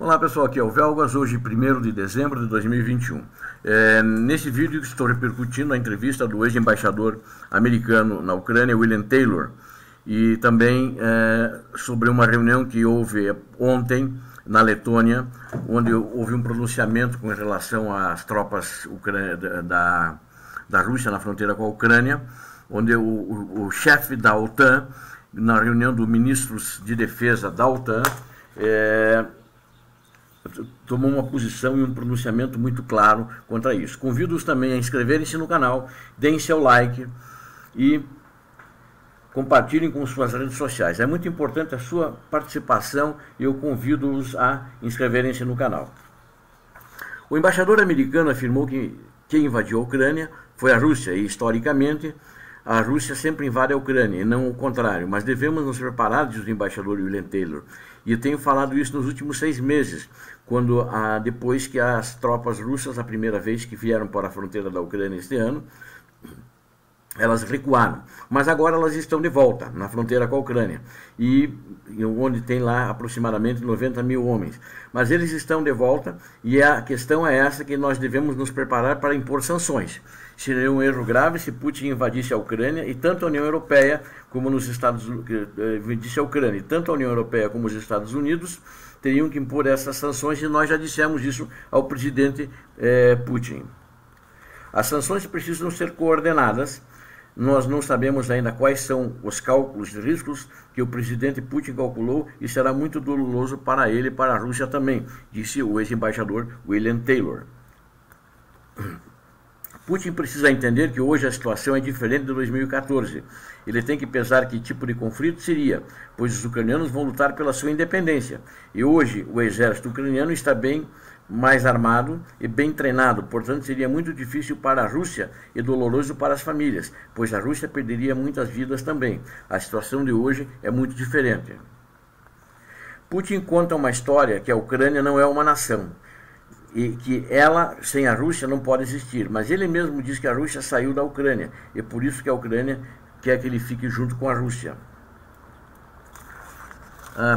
Olá pessoal, aqui é o Velgas, hoje 1º de dezembro de 2021. Nesse vídeo estou repercutindo a entrevista do ex-embaixador americano na Ucrânia, William Taylor, e também sobre uma reunião que houve ontem na Letônia, onde houve um pronunciamento com relação às tropas da Rússia na fronteira com a Ucrânia, onde o chefe da OTAN, na reunião dos ministros de defesa da OTAN, tomou uma posição e um pronunciamento muito claro contra isso. Convido-os também a inscreverem-se no canal, deem seu like e compartilhem com suas redes sociais. É muito importante a sua participação e eu convido-os a inscreverem-se no canal. O embaixador americano afirmou que quem invadiu a Ucrânia foi a Rússia e, historicamente, a Rússia sempre invade a Ucrânia, e não o contrário, mas devemos nos preparar, diz o embaixador William Taylor. E eu tenho falado isso nos últimos 6 meses, depois que as tropas russas, a primeira vez que vieram para a fronteira da Ucrânia este ano, elas recuaram. Mas agora elas estão de volta na fronteira com a Ucrânia, onde tem lá aproximadamente 90 mil homens. Mas eles estão de volta e a questão é essa, que nós devemos nos preparar para impor sanções. Seria um erro grave se Putin invadisse a Ucrânia, e tanto a União Europeia como os Estados Unidos teriam que impor essas sanções, e nós já dissemos isso ao presidente Putin. As sanções precisam ser coordenadas. Nós não sabemos ainda quais são os cálculos de riscos que o presidente Putin calculou, e será muito doloroso para ele e para a Rússia também, disse o ex-embaixador William Taylor. Putin precisa entender que hoje a situação é diferente de 2014. Ele tem que pensar que tipo de conflito seria, pois os ucranianos vão lutar pela sua independência. E hoje o exército ucraniano está bem mais armado e bem treinado, portanto seria muito difícil para a Rússia e doloroso para as famílias, pois a Rússia perderia muitas vidas também. A situação de hoje é muito diferente. Putin conta uma história que a Ucrânia não é uma nação, e que ela, sem a Rússia, não pode existir. Mas ele mesmo diz que a Rússia saiu da Ucrânia, e por isso que a Ucrânia quer que ele fique junto com a Rússia.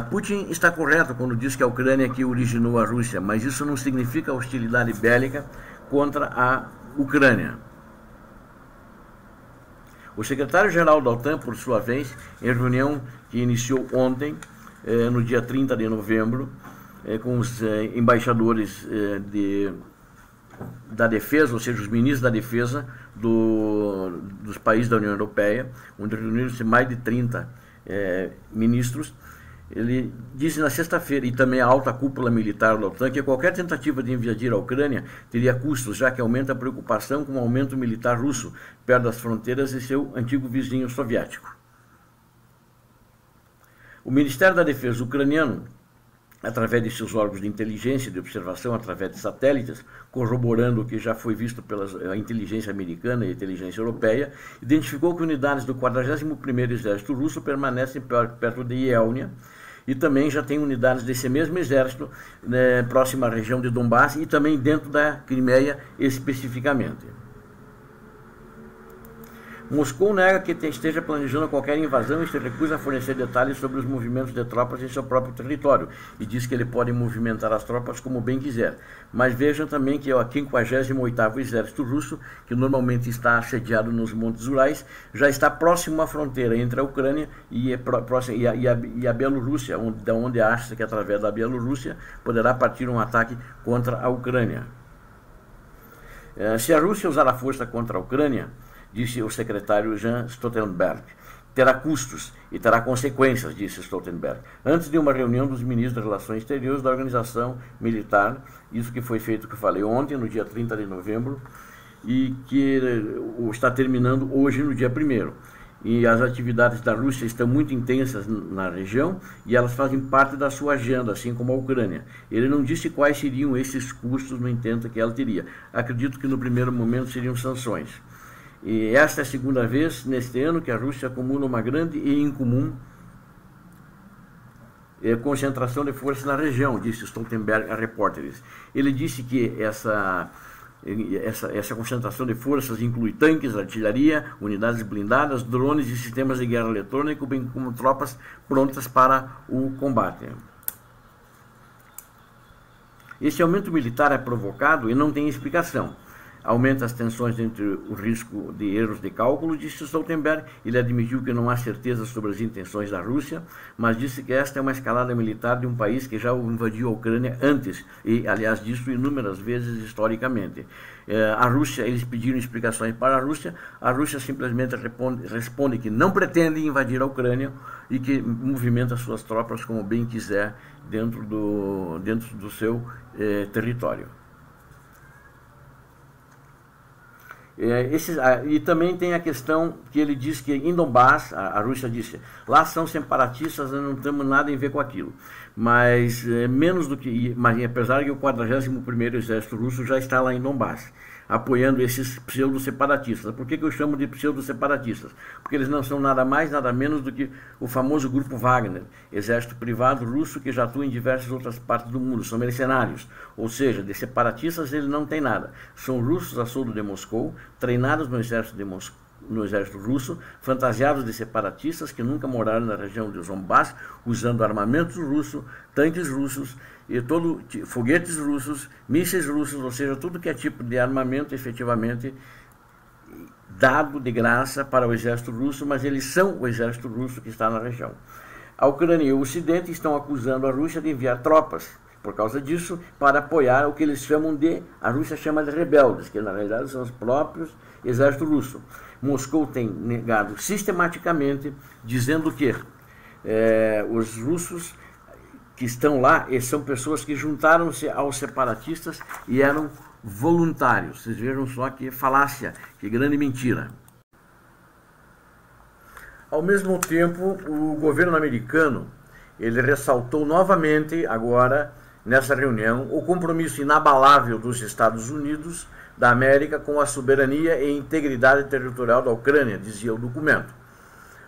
Putin está correto quando diz que a Ucrânia que originou a Rússia, mas isso não significa hostilidade bélica contra a Ucrânia. O secretário-geral da OTAN, por sua vez, em reunião que iniciou ontem, no dia 30 de novembro, com os embaixadores da defesa, ou seja, os ministros da defesa dos países da União Europeia, onde reuniram-se mais de 30 ministros. Ele disse na sexta-feira, e também a alta cúpula militar da OTAN, que qualquer tentativa de invadir a Ucrânia teria custos, já que aumenta a preocupação com o aumento militar russo perto das fronteiras de seu antigo vizinho soviético. O Ministério da Defesa ucraniano, através de seus órgãos de inteligência e de observação através de satélites, corroborando o que já foi visto pela inteligência americana e inteligência europeia, identificou que unidades do 41º Exército Russo permanecem perto de Yelnya, e também já tem unidades desse mesmo exército próxima à região de Donbass e também dentro da Crimeia especificamente. Moscou nega que esteja planejando qualquer invasão e se recusa a fornecer detalhes sobre os movimentos de tropas em seu próprio território, e diz que ele pode movimentar as tropas como bem quiser. Mas vejam também que o 58º Exército Russo, que normalmente está assediado nos Montes Urais, já está próximo à fronteira entre a Ucrânia e a Bielorrússia, onde acha que através da Bielorrússia poderá partir um ataque contra a Ucrânia. Se a Rússia usar a força contra a Ucrânia, disse o secretário Jens Stoltenberg, terá custos e terá consequências, disse Stoltenberg, antes de uma reunião dos ministros das Relações Exteriores da organização militar, isso que foi feito, que eu falei ontem, no dia 30 de novembro, e que está terminando hoje, no dia 1º. E as atividades da Rússia estão muito intensas na região, e elas fazem parte da sua agenda, assim como a Ucrânia. Ele não disse quais seriam esses custos, no entanto, que ela teria. Acredito que no primeiro momento seriam sanções. E esta é a segunda vez neste ano que a Rússia acumula uma grande e incomum concentração de forças na região, disse Stoltenberg a repórteres. Ele disse que essa concentração de forças inclui tanques, artilharia, unidades blindadas, drones e sistemas de guerra eletrônico, bem como tropas prontas para o combate. Esse aumento militar é provocado e não tem explicação. Aumenta as tensões entre o risco de erros de cálculo, disse Stoltenberg. Ele admitiu que não há certeza sobre as intenções da Rússia, mas disse que esta é uma escalada militar de um país que já invadiu a Ucrânia antes, e, aliás, disso inúmeras vezes historicamente. A Rússia, eles pediram explicações para a Rússia simplesmente responde que não pretende invadir a Ucrânia e que movimenta suas tropas como bem quiser dentro do seu território. E também tem a questão que ele diz que em Donbass, a Rússia disse, lá são separatistas, nós não temos nada a ver com aquilo. Mas menos do que, mas apesar que o 41º Exército Russo já está lá em Donbass, apoiando esses pseudo-separatistas. Por que eu chamo de pseudo-separatistas? Porque eles não são nada mais, nada menos do que o famoso grupo Wagner, exército privado russo que já atua em diversas outras partes do mundo, são mercenários, ou seja, de separatistas ele não tem nada. São russos a soldo de Moscou, treinados no exército russo, fantasiados de separatistas que nunca moraram na região de Donbass, usando armamentos russos, tanques russos, e foguetes russos, mísseis russos, ou seja, tudo que é tipo de armamento efetivamente dado de graça para o exército russo, mas eles são o exército russo que está na região. A Ucrânia e o Ocidente estão acusando a Rússia de enviar tropas, por causa disso, para apoiar o que eles chamam a Rússia chama de rebeldes, que na realidade são os próprios exército russo. Moscou tem negado sistematicamente, dizendo que os russos que estão lá são pessoas que juntaram-se aos separatistas e eram voluntários. Vocês vejam só que falácia, que grande mentira. Ao mesmo tempo, o governo americano, ele ressaltou novamente agora, nessa reunião, o compromisso inabalável dos Estados Unidos da América com a soberania e integridade territorial da Ucrânia, dizia o documento.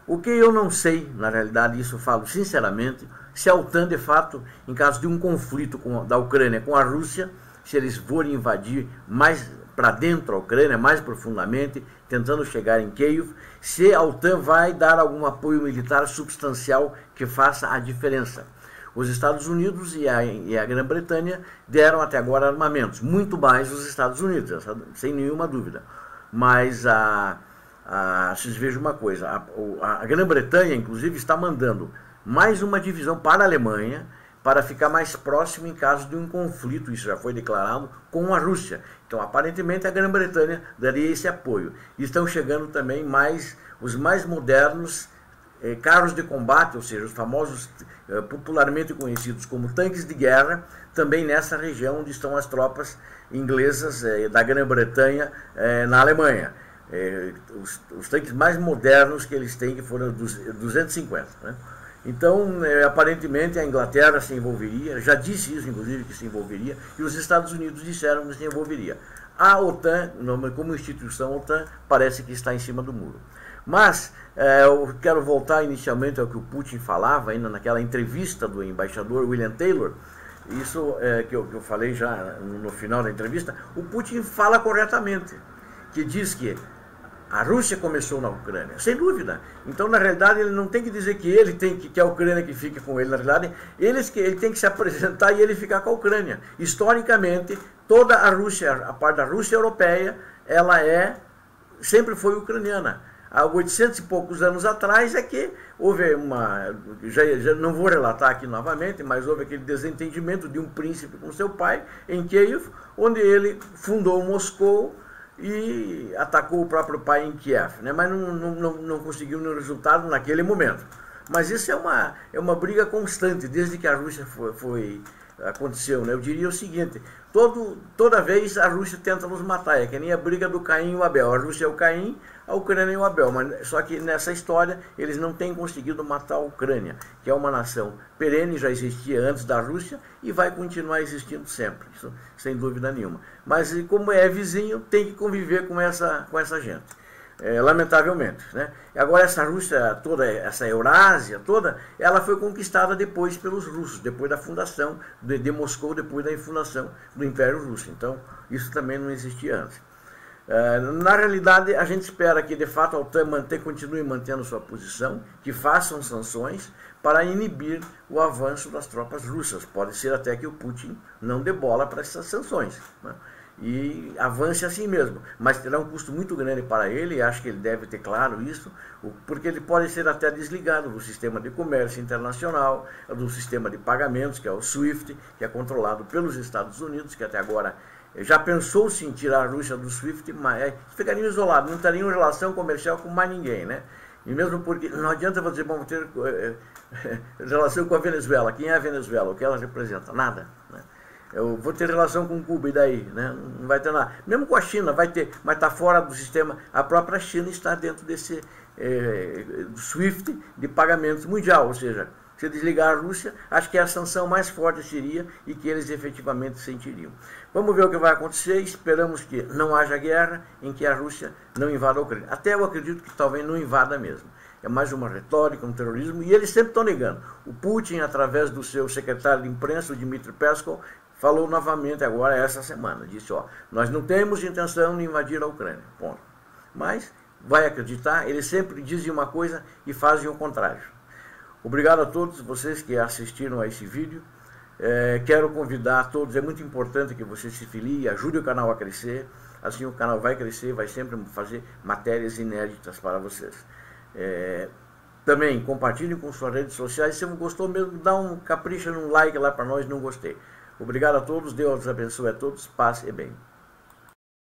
O que eu não sei, na realidade, isso eu falo sinceramente, se a OTAN, de fato, em caso de um conflito da Ucrânia com a Rússia, se eles forem invadir mais para dentro a Ucrânia, mais profundamente, tentando chegar em Kiev, se a OTAN vai dar algum apoio militar substancial que faça a diferença. Os Estados Unidos e a Grã-Bretanha deram até agora armamentos, muito mais os Estados Unidos, sem nenhuma dúvida. Mas vocês vejam uma coisa, a Grã-Bretanha, inclusive, está mandando mais uma divisão para a Alemanha, para ficar mais próximo em caso de um conflito, isso já foi declarado, com a Rússia. Então, aparentemente, a Grã-Bretanha daria esse apoio. E estão chegando também os mais modernos carros de combate, ou seja, os famosos, popularmente conhecidos como tanques de guerra, também nessa região onde estão as tropas inglesas da Grã-Bretanha na Alemanha. Os tanques mais modernos que eles têm, que foram 250, né? Então, aparentemente, a Inglaterra se envolveria, já disse isso, inclusive, que se envolveria, e os Estados Unidos disseram que se envolveria. A OTAN, como instituição, a OTAN parece que está em cima do muro. Mas, eu quero voltar inicialmente ao que o Putin falava, ainda naquela entrevista do embaixador William Taylor, isso que eu falei já no final da entrevista. O Putin fala corretamente, que diz que a Rússia começou na Ucrânia, sem dúvida. Então, na realidade, ele não tem que dizer que ele tem que a Ucrânia que fique com ele. Na realidade, ele tem que se apresentar e ele ficar com a Ucrânia. Historicamente, toda a Rússia, a parte da Rússia europeia, ela sempre foi ucraniana. Há 800 e poucos anos atrás é que houve já não vou relatar aqui novamente, mas houve aquele desentendimento de um príncipe com seu pai em Kiev, onde ele fundou Moscou e atacou o próprio pai em Kiev, né? Mas não conseguiu nenhum resultado naquele momento. Mas isso é uma briga constante, desde que a Rússia aconteceu, né? Eu diria o seguinte, toda vez a Rússia tenta nos matar, é que nem a briga do Caim e o Abel. A Rússia é o Caim, a Ucrânia é o Abel, mas só que nessa história eles não têm conseguido matar a Ucrânia, que é uma nação perene, já existia antes da Rússia e vai continuar existindo sempre, isso sem dúvida nenhuma. Mas como é vizinho, tem que conviver com essa gente. Lamentavelmente, né? Agora essa Rússia toda, essa Eurásia toda, ela foi conquistada depois pelos russos, depois da fundação de Moscou, depois da fundação do Império Russo. Então, isso também não existia antes. Na realidade, a gente espera que, de fato, a OTAN continue mantendo sua posição, que façam sanções, para inibir o avanço das tropas russas. Pode ser até que o Putin não dê bola para essas sanções, né? E avance assim mesmo, mas terá um custo muito grande para ele, e acho que ele deve ter claro isso, porque ele pode ser até desligado do sistema de comércio internacional, do sistema de pagamentos, que é o SWIFT, que é controlado pelos Estados Unidos, que até agora já pensou-se em tirar a Rússia do SWIFT, mas ficariam isolados, não teriam relação comercial com mais ninguém, né? E mesmo porque não adianta você dizer, vamos ter relação com a Venezuela. Quem é a Venezuela? O que ela representa? Nada, né? Eu vou ter relação com Cuba, e daí? Né? Não vai ter nada. Mesmo com a China, vai ter, mas está fora do sistema. A própria China está dentro desse do SWIFT de pagamentos mundial, ou seja, se desligar a Rússia, acho que a sanção mais forte seria e que eles efetivamente sentiriam. Vamos ver o que vai acontecer, esperamos que não haja guerra, em que a Rússia não invada a Ucrânia. Até eu acredito que talvez não invada mesmo. É mais uma retórica, um terrorismo, e eles sempre estão negando. O Putin, através do seu secretário de imprensa, o Dmitry Peskov, falou novamente agora essa semana, disse, ó, nós não temos intenção de invadir a Ucrânia, ponto. Mas vai acreditar, eles sempre dizem uma coisa e fazem o contrário. Obrigado a todos vocês que assistiram a esse vídeo. Quero convidar a todos, é muito importante que você se filie, ajude o canal a crescer, assim o canal vai crescer, vai sempre fazer matérias inéditas para vocês. Também compartilhem com suas redes sociais, se não gostou mesmo, dá um capricho num like lá para nós, não gostei. Obrigado a todos, Deus abençoe a todos, paz e bem.